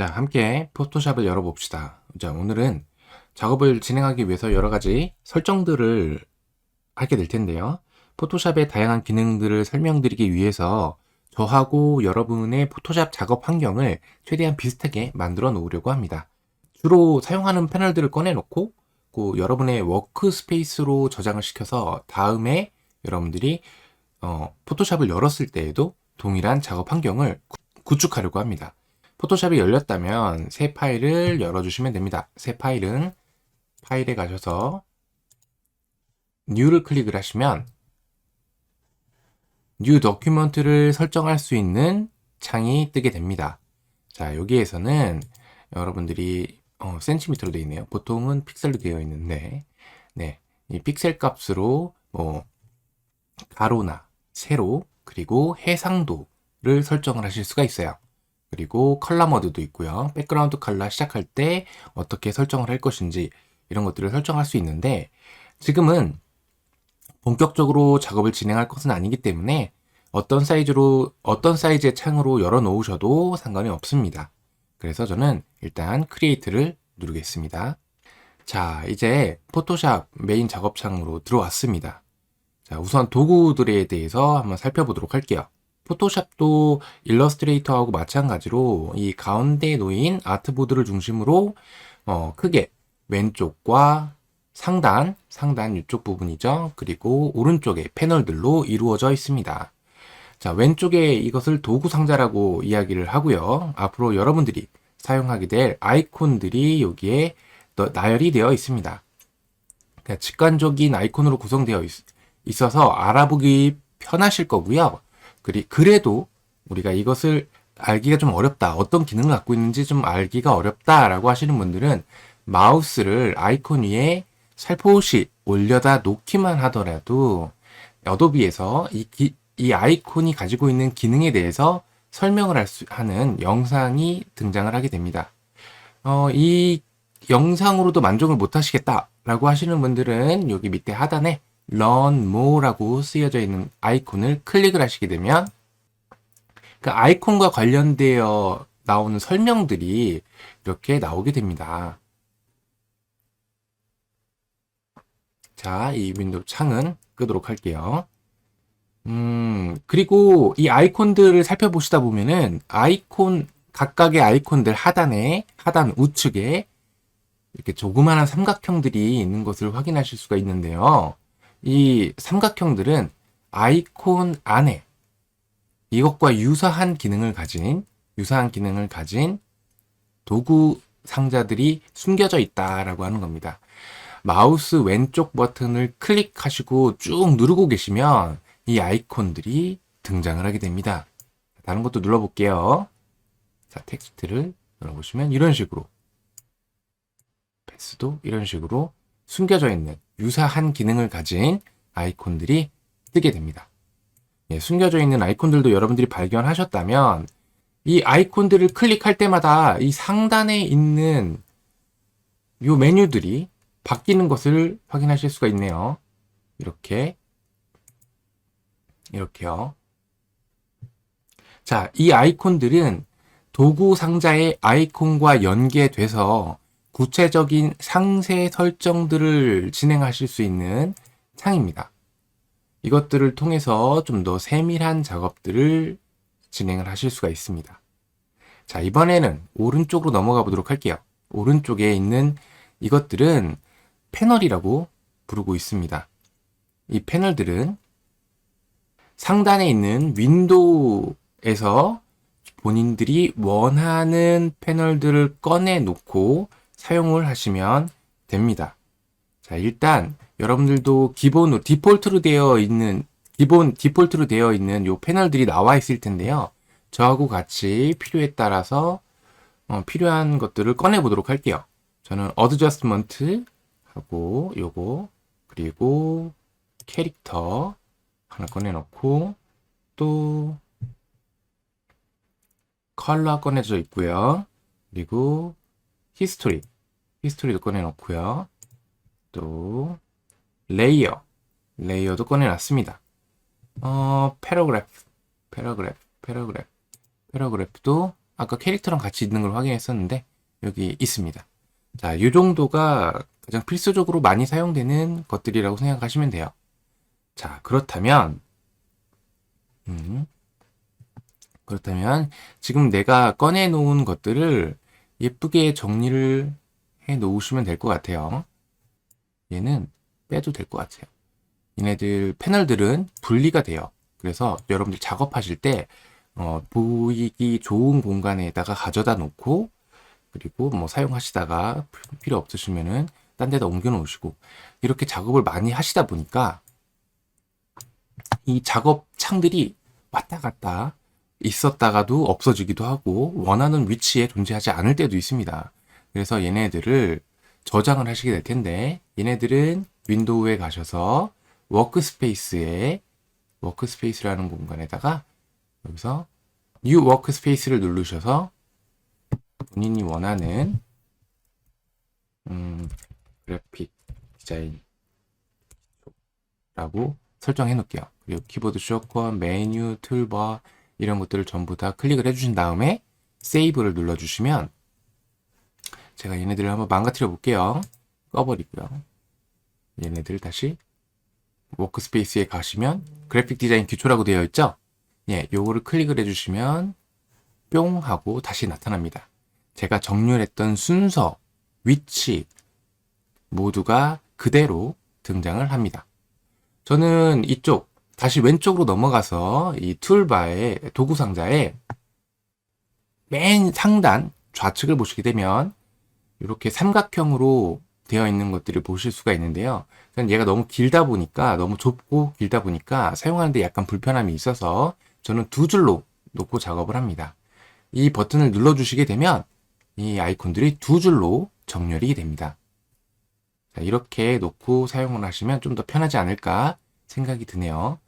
자, 함께 포토샵을 열어봅시다. 자, 오늘은 작업을 진행하기 위해서 여러 가지 설정들을 하게 될 텐데요. 포토샵의 다양한 기능들을 설명드리기 위해서 저하고 여러분의 포토샵 작업 환경을 최대한 비슷하게 만들어 놓으려고 합니다. 주로 사용하는 패널들을 꺼내놓고 여러분의 워크스페이스로 저장을 시켜서 다음에 여러분들이 포토샵을 열었을 때에도 동일한 작업 환경을 구축하려고 합니다. 포토샵이 열렸다면 새 파일을 열어주시면 됩니다. 새 파일은 파일에 가셔서 New를 클릭을 하시면 New Document를 설정할 수 있는 창이 뜨게 됩니다. 자, 여기에서는 여러분들이 센티미터로 되어 있네요. 보통은 픽셀로 되어 있는데, 네, 이 픽셀 값으로 가로나 세로 그리고 해상도를 설정을 하실 수가 있어요. 그리고 컬러 모드도 있고요. 백그라운드 컬러 시작할 때 어떻게 설정을 할 것인지 이런 것들을 설정할 수 있는데, 지금은 본격적으로 작업을 진행할 것은 아니기 때문에 어떤 사이즈의 창으로 열어 놓으셔도 상관이 없습니다. 그래서 저는 일단 크리에이트를 누르겠습니다. 자, 이제 포토샵 메인 작업창으로 들어왔습니다. 자, 우선 도구들에 대해서 한번 살펴보도록 할게요. 포토샵도 일러스트레이터하고 마찬가지로 이 가운데에 놓인 아트보드를 중심으로 크게 왼쪽과 상단 이쪽 부분이죠. 그리고 오른쪽에 패널들로 이루어져 있습니다. 자, 왼쪽에 이것을 도구 상자라고 이야기를 하고요. 앞으로 여러분들이 사용하게 될 아이콘들이 여기에 나열이 되어 있습니다. 그러니까 직관적인 아이콘으로 구성되어 있어서 알아보기 편하실 거고요. 그래도 우리가 이것을 알기가 좀 어렵다, 어떤 기능을 갖고 있는지 좀 알기가 어렵다라고 하시는 분들은 마우스를 아이콘 위에 살포시 올려다 놓기만 하더라도 어도비에서 이 아이콘이 가지고 있는 기능에 대해서 설명을 하는 영상이 등장을 하게 됩니다. 이 영상으로도 만족을 못 하시겠다라고 하시는 분들은 여기 밑에 하단에 Learn More라고 쓰여져 있는 아이콘을 클릭을 하시게 되면 그 아이콘과 관련되어 나오는 설명들이 이렇게 나오게 됩니다. 자, 이 윈도우 창은 끄도록 할게요. 그리고 이 아이콘들을 살펴보시다 보면은 각각의 아이콘들 하단 우측에 이렇게 조그마한 삼각형들이 있는 것을 확인하실 수가 있는데요. 이 삼각형들은 아이콘 안에 이것과 유사한 기능을 가진 도구 상자들이 숨겨져 있다라고 하는 겁니다. 마우스 왼쪽 버튼을 클릭하시고 쭉 누르고 계시면 이 아이콘들이 등장을 하게 됩니다. 다른 것도 눌러볼게요. 자, 텍스트를 눌러보시면 이런 식으로, 패스도 이런 식으로 숨겨져 있는 유사한 기능을 가진 아이콘들이 뜨게 됩니다. 예, 숨겨져 있는 아이콘들도 여러분들이 발견하셨다면 이 아이콘들을 클릭할 때마다 이 상단에 있는 이 메뉴들이 바뀌는 것을 확인하실 수가 있네요. 이렇게요. 자, 이 아이콘들은 도구 상자의 아이콘과 연계돼서 구체적인 상세 설정들을 진행하실 수 있는 창입니다. 이것들을 통해서 좀 더 세밀한 작업들을 진행을 하실 수가 있습니다. 자, 이번에는 오른쪽으로 넘어가 보도록 할게요. 오른쪽에 있는 이것들은 패널이라고 부르고 있습니다. 이 패널들은 상단에 있는 윈도우에서 본인들이 원하는 패널들을 꺼내 놓고 사용을 하시면 됩니다. 자, 일단 여러분들도 디폴트로 되어 있는 요 패널들이 나와 있을 텐데요. 저하고 같이 필요에 따라서 필요한 것들을 꺼내 보도록 할게요. 저는 어드저스트먼트 하고 요거, 그리고 캐릭터 하나 꺼내 놓고, 또 컬러 꺼내져 있고요. 그리고 히스토리도 꺼내 놓고요. 또 레이어도 꺼내 놨습니다. 패러그래프도 아까 캐릭터랑 같이 있는 걸 확인했었는데 여기 있습니다. 자, 이 정도가 가장 필수적으로 많이 사용되는 것들이라고 생각하시면 돼요. 자, 음, 그렇다면 지금 내가 꺼내 놓은 것들을 예쁘게 정리를 해 놓으시면 될 것 같아요. 얘는 빼도 될 것 같아요. 얘네들 패널들은 분리가 돼요. 그래서 여러분들 작업하실 때 보이기 좋은 공간에다가 가져다 놓고, 그리고 뭐 사용하시다가 필요 없으시면은 딴 데다 옮겨 놓으시고, 이렇게 작업을 많이 하시다 보니까 이 작업 창들이 왔다 갔다 있었다가도 없어지기도 하고 원하는 위치에 존재하지 않을 때도 있습니다. 그래서 얘네들을 저장을 하시게 될 텐데, 얘네들은 윈도우에 가셔서 워크스페이스라는 공간에다가 여기서 뉴 워크스페이스를 누르셔서 본인이 원하는 그래픽 디자인라고 설정해 놓을게요. 그리고 키보드 숏컷, 메뉴, 툴바 이런 것들을 전부 다 클릭을 해주신 다음에 세이브를 눌러주시면, 제가 얘네들을 한번 망가뜨려 볼게요. 꺼버리고요. 얘네들 다시 워크스페이스에 가시면 그래픽 디자인 기초라고 되어 있죠? 예, 요거를 클릭을 해주시면 뿅 하고 다시 나타납니다. 제가 정렬했던 순서, 위치 모두가 그대로 등장을 합니다. 저는 이쪽 다시 왼쪽으로 넘어가서 이 툴바의 도구 상자에 맨 상단 좌측을 보시게 되면 이렇게 삼각형으로 되어 있는 것들을 보실 수가 있는데요. 얘가 너무 길다 보니까, 너무 좁고 길다 보니까 사용하는데 약간 불편함이 있어서 저는 두 줄로 놓고 작업을 합니다. 이 버튼을 눌러주시게 되면 이 아이콘들이 두 줄로 정렬이 됩니다. 자, 이렇게 놓고 사용을 하시면 좀 더 편하지 않을까 생각이 드네요.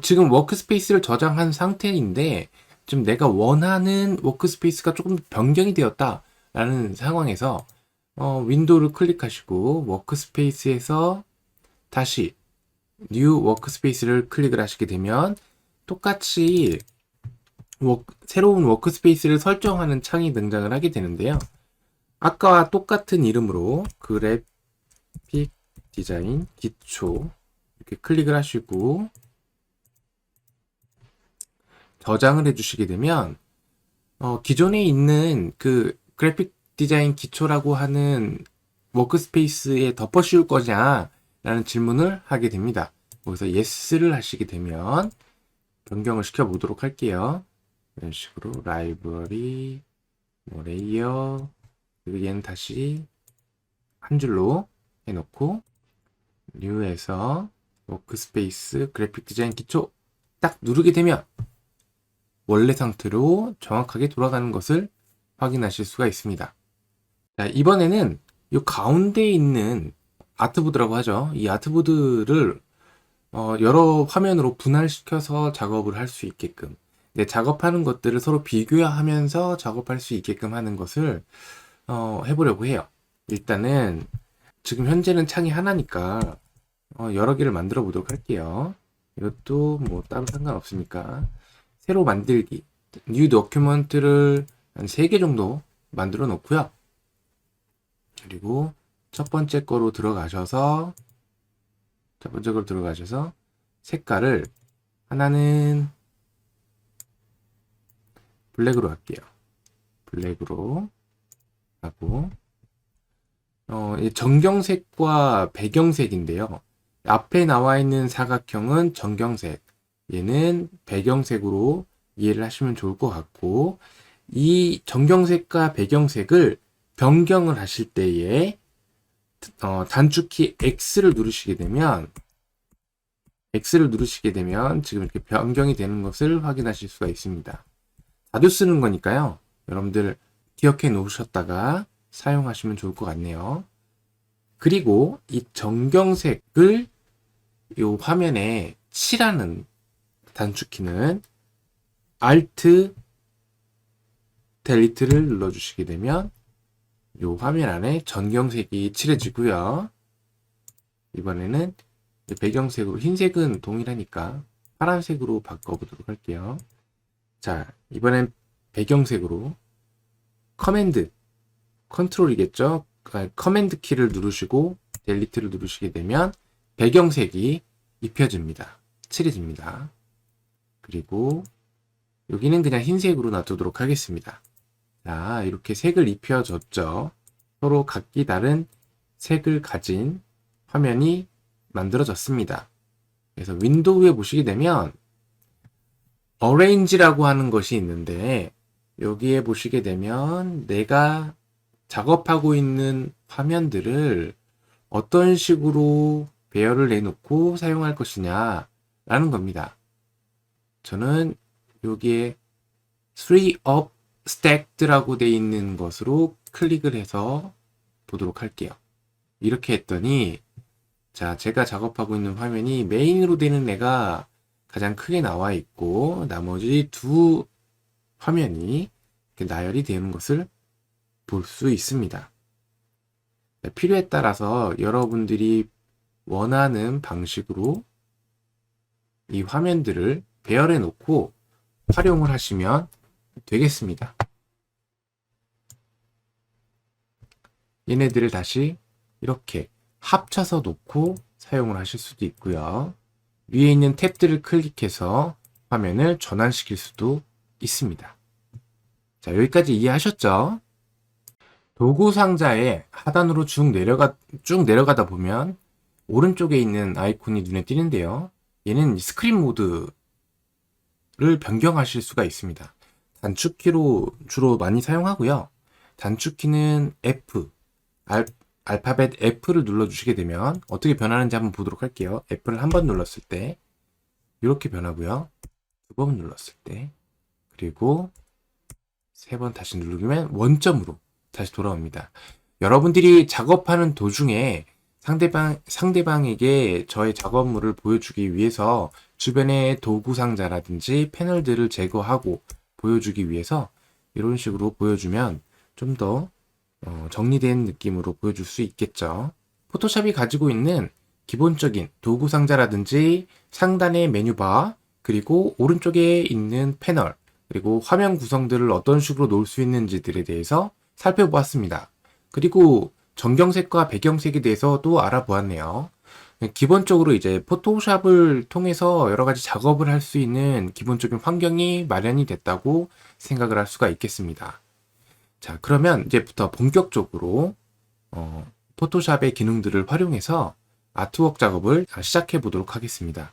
지금 워크스페이스를 저장한 상태인데 좀 내가 원하는 워크스페이스가 조금 변경이 되었다라는 상황에서 윈도우를 클릭하시고 워크스페이스에서 다시 뉴 워크스페이스를 클릭을 하시게 되면 똑같이 새로운 워크스페이스를 설정하는 창이 등장을 하게 되는데요. 아까와 똑같은 이름으로 그래픽 디자인 기초 이렇게 클릭을 하시고 저장을 해주시게 되면 기존에 있는 그 그래픽 디자인 기초라고 하는 워크스페이스에 덮어 씌울 거냐 라는 질문을 하게 됩니다. 거기서 yes를 하시게 되면 변경을 시켜 보도록 할게요. 이런 식으로 라이브러리, 레이어, 그리고 얘는 다시 한 줄로 해놓고 뉴에서 워크스페이스 그래픽 디자인 기초 딱 누르게 되면 원래 상태로 정확하게 돌아가는 것을 확인하실 수가 있습니다. 자, 이번에는 이 가운데 있는 아트보드라고 하죠. 이 아트보드를 여러 화면으로 분할시켜서 작업을 할 수 있게끔, 작업하는 것들을 서로 비교하면서 작업할 수 있게끔 하는 것을 해보려고 해요. 일단은 지금 현재는 창이 하나니까 여러 개를 만들어 보도록 할게요. 이것도 뭐 따로 상관없으니까 새로 만들기, 뉴 도큐먼트를 한 3개 정도 만들어 놓고요. 그리고 첫 번째 거로 들어가셔서 색깔을 하나는 블랙으로 할게요. 블랙으로 하고 정경색과 배경색인데요. 앞에 나와 있는 사각형은 정경색, 얘는 배경색으로 이해를 하시면 좋을 것 같고, 이 정경색과 배경색을 변경을 하실 때에 단축키 X를 누르시게 되면 지금 이렇게 변경이 되는 것을 확인하실 수가 있습니다. 자주 쓰는 거니까요. 여러분들 기억해 놓으셨다가 사용하시면 좋을 것 같네요. 그리고 이 정경색을 이 화면에 칠하는 단축키는 Alt Delete를 눌러주시게 되면 이 화면 안에 전경색이 칠해지고요. 이번에는 배경색으로, 흰색은 동일하니까 파란색으로 바꿔보도록 할게요. 자, 이번엔 배경색으로 컨트롤이겠죠. 커맨드 키를 누르시고 델리트를 누르시게 되면 배경색이 입혀집니다. 칠해집니다. 그리고 여기는 그냥 흰색으로 놔두도록 하겠습니다. 자, 이렇게 색을 입혀줬죠. 서로 각기 다른 색을 가진 화면이 만들어졌습니다. 그래서 윈도우에 보시게 되면 Arrange라고 하는 것이 있는데 여기에 보시게 되면 내가 작업하고 있는 화면들을 어떤 식으로 배열을 내놓고 사용할 것이냐 라는 겁니다. 저는 여기에 3 up stacked라고 되어 있는 것으로 클릭을 해서 보도록 할게요. 이렇게 했더니 자, 제가 작업하고 있는 화면이 메인으로 되는 애가 가장 크게 나와 있고 나머지 두 화면이 이렇게 나열이 되는 것을 볼 수 있습니다. 필요에 따라서 여러분들이 원하는 방식으로 이 화면들을 배열해 놓고 활용을 하시면 되겠습니다. 얘네들을 다시 이렇게 합쳐서 놓고 사용을 하실 수도 있고요. 위에 있는 탭들을 클릭해서 화면을 전환시킬 수도 있습니다. 자, 여기까지 이해하셨죠? 도구 상자의 하단으로 쭉 내려가다 보면 오른쪽에 있는 아이콘이 눈에 띄는데요. 얘는 스크린 모드를 변경하실 수가 있습니다. 단축키로 주로 많이 사용하고요. 단축키는 F, 알파벳 F를 눌러주시게 되면 어떻게 변하는지 한번 보도록 할게요. F를 한 번 눌렀을 때 이렇게 변하고요. 두 번 눌렀을 때 그리고 세 번 다시 누르면 원점으로 다시 돌아옵니다. 여러분들이 작업하는 도중에 상대방에게 저의 작업물을 보여주기 위해서 주변의 도구 상자라든지 패널들을 제거하고 보여주기 위해서 이런 식으로 보여주면 좀 더 정리된 느낌으로 보여줄 수 있겠죠. 포토샵이 가지고 있는 기본적인 도구 상자라든지 상단의 메뉴바 그리고 오른쪽에 있는 패널 그리고 화면 구성들을 어떤 식으로 놓을 수 있는지들에 대해서 살펴보았습니다. 그리고 전경색과 배경색에 대해서도 알아보았네요. 기본적으로 이제 포토샵을 통해서 여러 가지 작업을 할 수 있는 기본적인 환경이 마련이 됐다고 생각을 할 수가 있겠습니다. 자, 그러면 이제부터 본격적으로 포토샵의 기능들을 활용해서 아트웍 작업을 시작해 보도록 하겠습니다.